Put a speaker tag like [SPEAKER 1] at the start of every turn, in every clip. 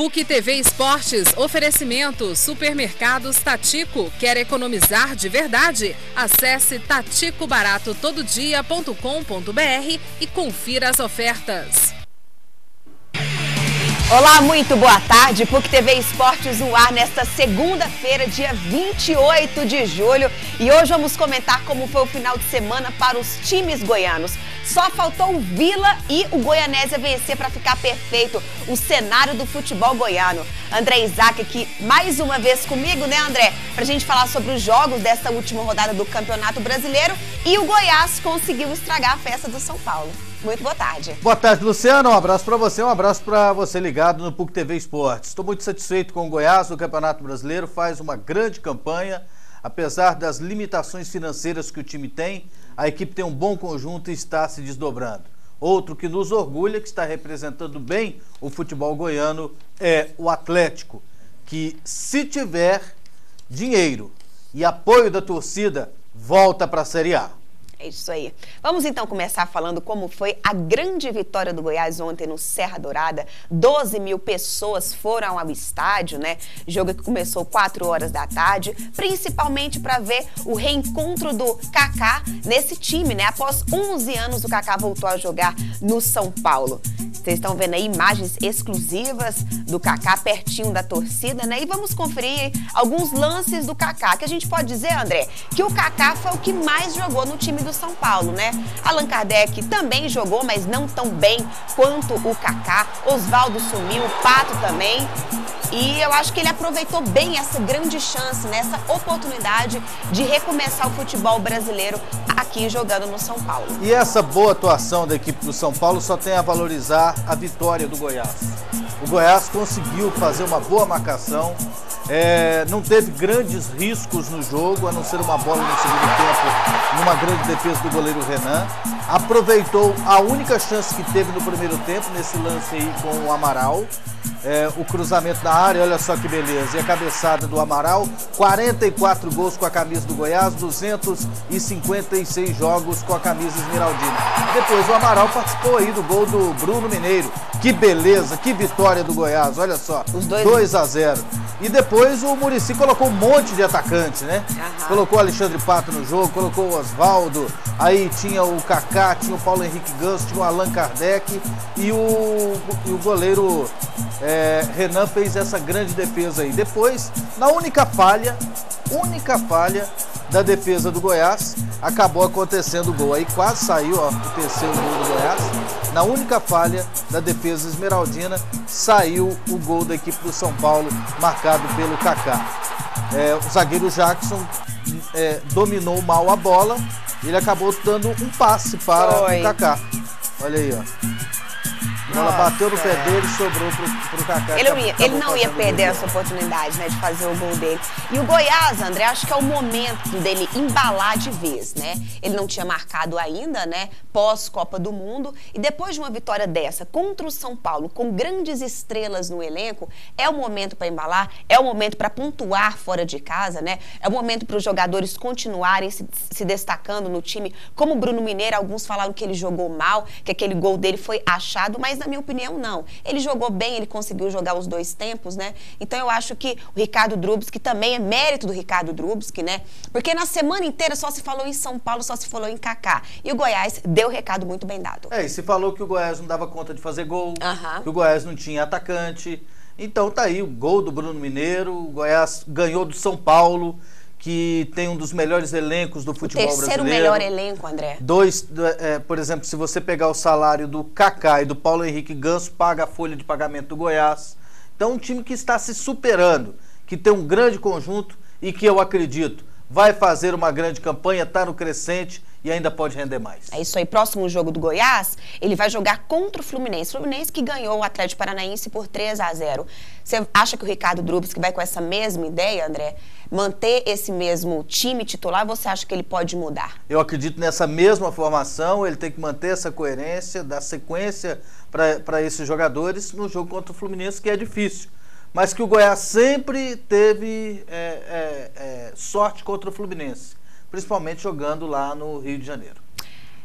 [SPEAKER 1] PUC TV Esportes, oferecimento, supermercados Tatico. Quer economizar de verdade? Acesse taticobaratotododia.com.br e confira as ofertas.
[SPEAKER 2] Olá, muito boa tarde. PUC TV Esportes no ar nesta segunda-feira, dia 28 de julho. E hoje vamos comentar como foi o final de semana para os times goianos. Só faltou o Vila e o Goianésia vencer para ficar perfeito o cenário do futebol goiano. André Isaac aqui mais uma vez comigo, né, André? Pra gente falar sobre os jogos desta última rodada do Campeonato Brasileiro. E o Goiás conseguiu estragar a festa do São Paulo. Muito boa tarde.
[SPEAKER 3] Boa tarde, Luciano. Um abraço para você, um abraço para você ligado no PUC TV Esportes. Estou muito satisfeito com o Goiás no Campeonato Brasileiro, faz uma grande campanha. Apesar das limitações financeiras que o time tem, a equipe tem um bom conjunto e está se desdobrando. Outro que nos orgulha, que está representando bem o futebol goiano, é o Atlético, que se tiver dinheiro e apoio da torcida, volta para a Série A.
[SPEAKER 2] É isso aí. Vamos então começar falando como foi a grande vitória do Goiás ontem no Serra Dourada. 12 mil pessoas foram ao estádio, né? Jogo que começou 4 horas da tarde, principalmente para ver o reencontro do Kaká nesse time, né? Após 11 anos, o Kaká voltou a jogar no São Paulo. Vocês estão vendo aí imagens exclusivas do Kaká pertinho da torcida, né? E vamos conferir alguns lances do Kaká, que a gente pode dizer, André, que o Kaká foi o que mais jogou no time do São Paulo, né? Allan Kardec também jogou, mas não tão bem quanto o Kaká. Osvaldo sumiu, o Pato também. E eu acho que ele aproveitou bem essa grande chance, né? Essa oportunidade de recomeçar o futebol brasileiro aqui jogando no São Paulo.
[SPEAKER 3] E essa boa atuação da equipe do São Paulo só tem a valorizar a vitória do Goiás. O Goiás conseguiu fazer uma boa marcação, não teve grandes riscos no jogo, a não ser uma bola no segundo tempo, numa grande defesa do goleiro Renan. Aproveitou a única chance que teve no primeiro tempo, nesse lance aí com o Amaral. O cruzamento na área, olha só que beleza. E a cabeçada do Amaral, 44 gols com a camisa do Goiás, 256 jogos com a camisa esmeraldina. Depois o Amaral participou aí do gol do Bruno Mineiro. Que beleza, que vitória do Goiás, olha só, 2-0. E depois o Muricy colocou um monte de atacante, né? Colocou o Alexandre Pato no jogo, colocou o Osvaldo, aí tinha o Kaká, tinha o Paulo Henrique Ganso, tinha o Allan Kardec e o goleiro Renan fez essa grande defesa aí. Depois, na única falha da defesa do Goiás, acabou acontecendo o gol. Aí quase saiu, ó, o terceiro gol do Goiás. Na única falha da defesa esmeraldina, saiu o gol da equipe do São Paulo, marcado pelo Kaká. O zagueiro Jackson dominou mal a bola, ele acabou dando um passe para o Kaká. Olha aí, ó. Ela bateu no pé dele e sobrou pro Kaká.
[SPEAKER 2] Ele não ia perder essa oportunidade, né, de fazer o gol dele. E o Goiás, André, acho que é o momento dele embalar de vez, né? Ele não tinha marcado ainda, né, pós-Copa do Mundo. E depois de uma vitória dessa contra o São Paulo, com grandes estrelas no elenco, é o momento para embalar, é o momento para pontuar fora de casa, né? É o momento para os jogadores continuarem se destacando no time. Como o Bruno Mineiro, alguns falaram que ele jogou mal, que aquele gol dele foi achado, mas na minha opinião, não. Ele jogou bem, ele conseguiu jogar os 2 tempos, né? Então eu acho que o Ricardo Drubski, também é mérito do Ricardo Drubski, né? Porque na semana inteira só se falou em São Paulo, só se falou em Kaká. E o Goiás deu o recado muito bem dado.
[SPEAKER 3] E se falou que o Goiás não dava conta de fazer gol, que o Goiás não tinha atacante. Então tá aí o gol do Bruno Mineiro, o Goiás ganhou do São Paulo, que tem um dos melhores elencos do futebol brasileiro.
[SPEAKER 2] O terceiro melhor elenco, André.
[SPEAKER 3] Por exemplo, se você pegar o salário do Kaká e do Paulo Henrique Ganso, paga a folha de pagamento do Goiás. Então, um time que está se superando, que tem um grande conjunto e que eu acredito vai fazer uma grande campanha, está no crescente e ainda pode render mais.
[SPEAKER 2] É isso aí. Próximo jogo do Goiás, ele vai jogar contra o Fluminense. Fluminense que ganhou o Atlético Paranaense por 3-0. Você acha que o Ricardo Drubski vai com essa mesma ideia, André? Manter esse mesmo time titular, você acha que ele pode mudar?
[SPEAKER 3] Eu acredito nessa mesma formação, ele tem que manter essa coerência, dar sequência para esses jogadores no jogo contra o Fluminense, que é difícil. Mas que o Goiás sempre teve sorte contra o Fluminense, principalmente jogando lá no Rio de Janeiro.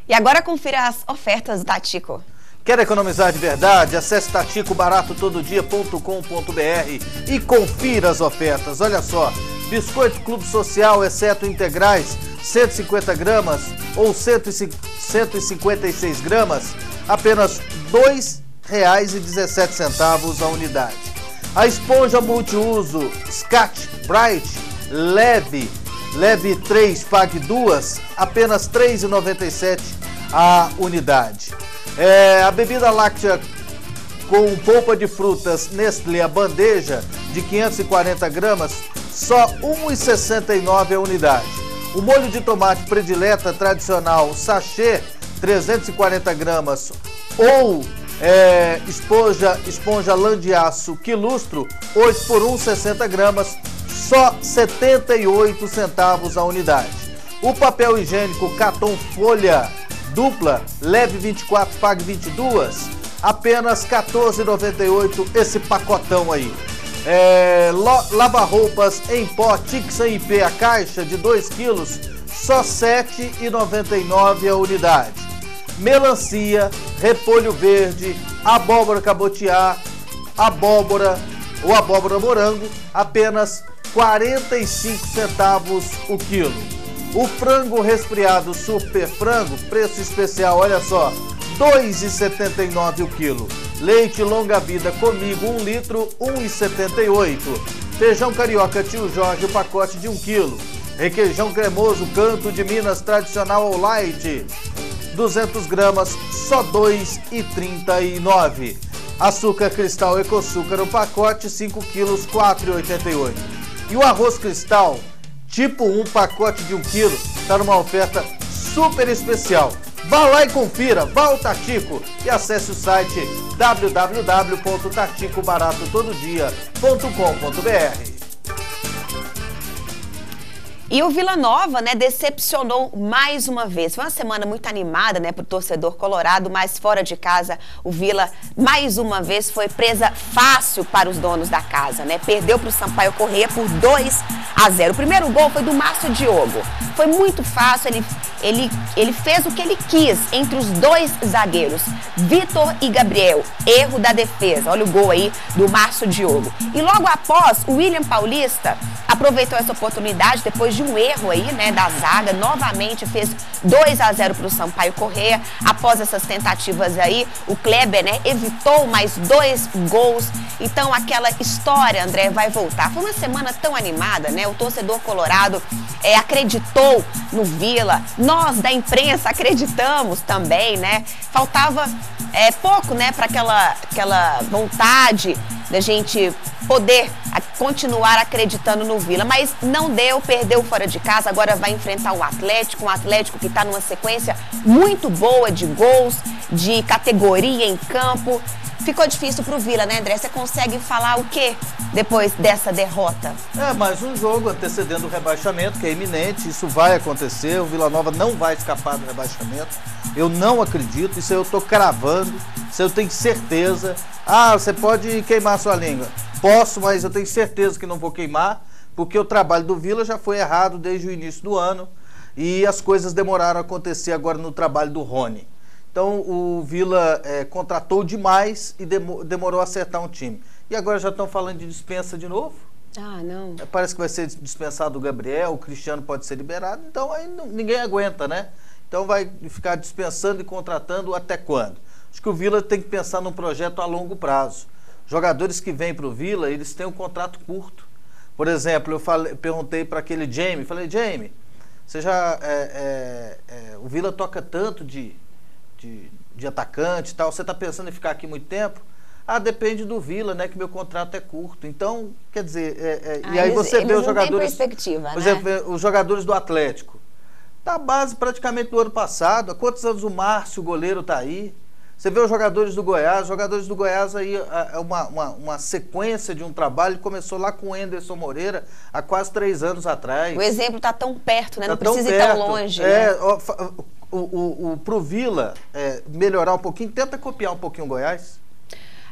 [SPEAKER 2] E agora confira as ofertas da Tatico.
[SPEAKER 3] Quer economizar de verdade? Acesse taticobaratotododia.com.br e confira as ofertas. Olha só, biscoito Clube Social, exceto integrais, 150 gramas ou 156 gramas, apenas R$ 2,17 a unidade. A esponja multiuso Scotch Bright Leve 3, pague 2, apenas R$ 3,97 a unidade. A bebida láctea com polpa de frutas Nestlé, a bandeja de 540 gramas, só R$ 1,69 a unidade. O molho de tomate predileta tradicional sachê, 340 gramas, ou esponja lã de aço quilustro, 8 por 1, 60 gramas, só 78 centavos a unidade. O papel higiênico Caton Folha dupla, leve 24, pague 22, apenas R$ 14,98 esse pacotão aí. Lava-roupas em pó Tixan IP, a caixa de 2 quilos, só R$ 7,99 a unidade. Melancia, repolho verde, abóbora cabotiá, abóbora morango, apenas 45 centavos o quilo. O frango resfriado Super Frango, preço especial, olha só, R$ 2,79 o quilo. Leite longa vida comigo, 1 litro, R$ 1,78. Feijão carioca Tio Jorge, o pacote de 1 quilo. Requeijão cremoso Canto de Minas tradicional ou light, 200 gramas, só R$ 2,39. Açúcar cristal Ecoçúcar, o pacote 5 quilos, R$ 4,88. E o arroz cristal tipo 1, pacote de 1 quilo, está numa oferta super especial. Vá lá e confira, vá ao Tatico e acesse o site www.taticobaratotododia.com.br.
[SPEAKER 2] E o Vila Nova, né, decepcionou mais uma vez. Foi uma semana muito animada, né, para o torcedor colorado, mas fora de casa o Vila, mais uma vez, foi presa fácil para os donos da casa, né? Perdeu para o Sampaio Corrêa por 2-0. O primeiro gol foi do Márcio Diogo. Foi muito fácil, ele fez o que ele quis entre os dois zagueiros, Vitor e Gabriel. Erro da defesa. Olha o gol aí do Márcio Diogo. E logo após, o William Paulista aproveitou essa oportunidade, depois de um erro aí, né, da zaga, novamente fez 2-0 para o Sampaio Corrêa. Após essas tentativas aí, o Kleber, né, evitou mais 2 gols. Então aquela história, André, vai voltar. Foi uma semana tão animada, né? O torcedor colorado acreditou no Vila. Nós da imprensa acreditamos também, né? Faltava pouco, né, para aquela vontade da gente poder continuar acreditando no Vila, mas não deu, perdeu fora de casa, agora vai enfrentar um Atlético que está numa sequência muito boa de gols, de categoria em campo. Ficou difícil pro Vila, né, André? Você consegue falar o quê depois dessa derrota?
[SPEAKER 3] Mais um jogo antecedendo o rebaixamento, que é iminente, isso vai acontecer, o Vila Nova não vai escapar do rebaixamento. Eu não acredito, isso eu tô cravando, isso eu tenho certeza. Você pode queimar sua língua. Posso, mas eu tenho certeza que não vou queimar, porque o trabalho do Vila já foi errado desde o início do ano e as coisas demoraram a acontecer agora no trabalho do Rony. Então o Vila contratou demais e demorou a acertar um time. E agora já estão falando de dispensa de novo?
[SPEAKER 2] Não.
[SPEAKER 3] Parece que vai ser dispensado o Gabriel, o Cristiano pode ser liberado, então aí ninguém aguenta, né? Então vai ficar dispensando e contratando até quando? Acho que o Vila tem que pensar num projeto a longo prazo. Jogadores que vêm para o Vila, eles têm um contrato curto. Por exemplo, eu perguntei para aquele Jamie, falei, Jamie, você já o Vila toca tanto de atacante e tal, você está pensando em ficar aqui muito tempo? Depende do Vila, né, que meu contrato é curto. Então, quer dizer, e aí você vê os jogadores, por exemplo, os jogadores do Atlético, da base praticamente do ano passado. Há quantos anos o Márcio, o goleiro, está aí? Você vê os jogadores do Goiás aí é uma sequência de um trabalho que começou lá com o Anderson Moreira há quase 3 anos atrás.
[SPEAKER 2] O exemplo está tão perto, né? Não precisa ir tão longe. Né?
[SPEAKER 3] Pro Vila melhorar um pouquinho, tenta copiar um pouquinho o Goiás.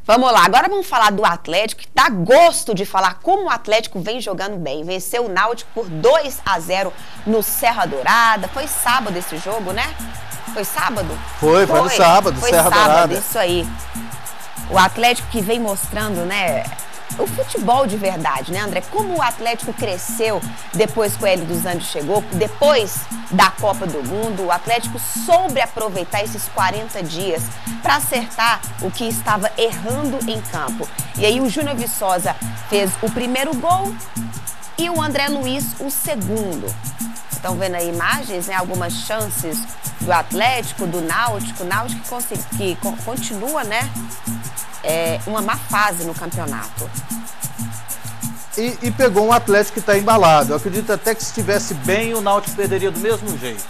[SPEAKER 2] Vamos lá, agora vamos falar do Atlético, que dá gosto de falar como o Atlético vem jogando bem. Venceu o Náutico por 2-0 no Serra Dourada. Foi sábado esse jogo, né? Foi sábado?
[SPEAKER 3] Foi no sábado,
[SPEAKER 2] foi
[SPEAKER 3] Serra
[SPEAKER 2] sábado,
[SPEAKER 3] Dourada.
[SPEAKER 2] isso aí. O Atlético que vem mostrando, né, o futebol de verdade, né, André? Como o Atlético cresceu depois que o Hélio dos Anjos chegou, depois da Copa do Mundo, o Atlético soube aproveitar esses 40 dias para acertar o que estava errando em campo. E aí o Júnior Viçosa fez o primeiro gol e o André Luiz o segundo. Estão vendo aí imagens, né? Algumas chances do Atlético, do Náutico. Náutico que continua, né? Uma má fase no campeonato.
[SPEAKER 3] E pegou um Atlético que está embalado. Eu acredito até que se estivesse bem, o Náutico perderia do mesmo jeito.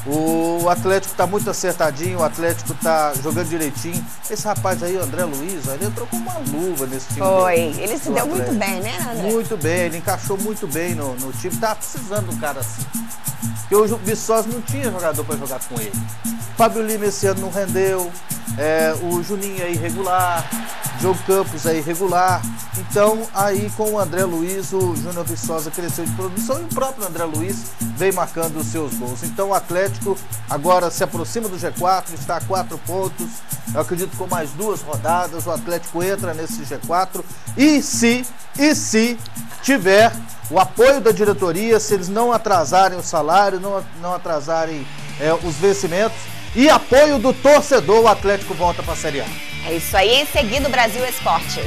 [SPEAKER 3] O Atlético está muito acertadinho, o Atlético está jogando direitinho. Esse rapaz aí, o André Luiz, ele entrou com uma luva nesse time.
[SPEAKER 2] Foi, ele se deu muito bem, né, André?
[SPEAKER 3] Muito bem, ele encaixou muito bem no time. Tava precisando de um cara assim. Porque o Viçosa não tinha jogador para jogar com ele. Fábio Lima esse ano não rendeu, o Juninho é irregular, Diogo Campos é irregular. Então, aí com o André Luiz, o Júnior Viçosa cresceu de produção e o próprio André Luiz vem marcando os seus gols. Então, o Atlético agora se aproxima do G4, está a 4 pontos. Eu acredito que com mais 2 rodadas o Atlético entra nesse G4. E se tiver o apoio da diretoria, se eles não atrasarem o salário, não atrasarem os vencimentos e apoio do torcedor, o Atlético volta para a Série A.
[SPEAKER 2] É isso aí, em seguida o Brasil Esporte.